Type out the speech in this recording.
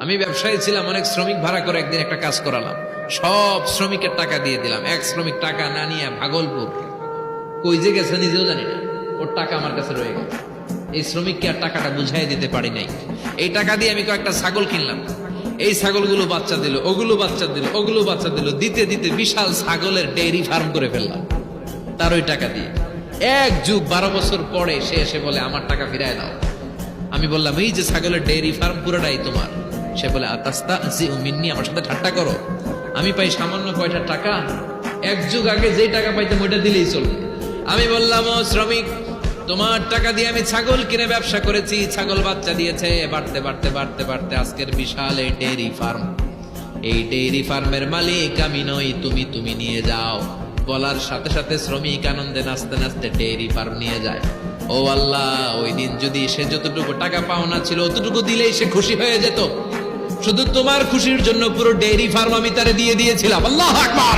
আমি ব্যবসায়ী ছিলাম, অনেক শ্রমিক ভাড়া করে একদিন একটা কাজ করালাম। সব শ্রমিকের টাকা দিয়ে দিলাম। এক শ্রমিক টাকা না নিয়ে ভাগলপুর কই যে গেছে নিজেও জানি না, ওর টাকা আমার কাছে রয়ে গেছে। এই শ্রমিককে আর টাকাটা বুঝাই দিতে পারি নাই। এই টাকা দিয়ে আমি কয়েকটা ছাগল কিনলাম। এই ছাগলগুলো বাচ্চা দিল, ওগুলো বাচ্চা দিল, ওগুলো বাচ্চা দিল, দিতে দিতে বিশাল ছাগলের ডেইরি ফার্ম করে ফেললাম তার ওই টাকা দিয়ে। এক যুগ 12 বছর পরে সে এসে বলে আমার টাকা ফিরায় দাও। আমি বললাম এই যে ছাগলের ডেইরি ফার্ম পুরোটাই তোমার। সে বলে মিন্নি, আমার সাথে ঠাট্টা করো? আমি পাই সামান্য কয়টা টাকা, এক যুগ আগে যে টাকা পাইতাম ওইটা দিলেই চলবে। আমি বললাম ও শ্রমিক, তোমার টাকা দিয়ে আমি ছাগল কিনে ব্যবসা করেছি, ছাগল বাচ্চা দিয়েছে, বাড়তে বাড়তে বাড়তে বাড়তে আজকের বিশাল এই ডেইরি ফার্ম। এই ডেইরি ফার্মের মালিক আমি নই, তুমি নিয়ে যাও। বলার সাথে সাথে শ্রমিক আনন্দে নাচতে নাচতে ডেইরি ফার্ম নিয়ে যায়। ও আল্লাহ, ওই দিন যদি সে যতটুকু টাকা পাওনা ছিল অতটুকু দিলেই সে খুশি হয়ে যেত। শুধু তোমার খুশির জন্য পুরো ডেইরি ফার্ম আমি তারে দিয়ে দিয়েছিলাম। আল্লাহু আকবার।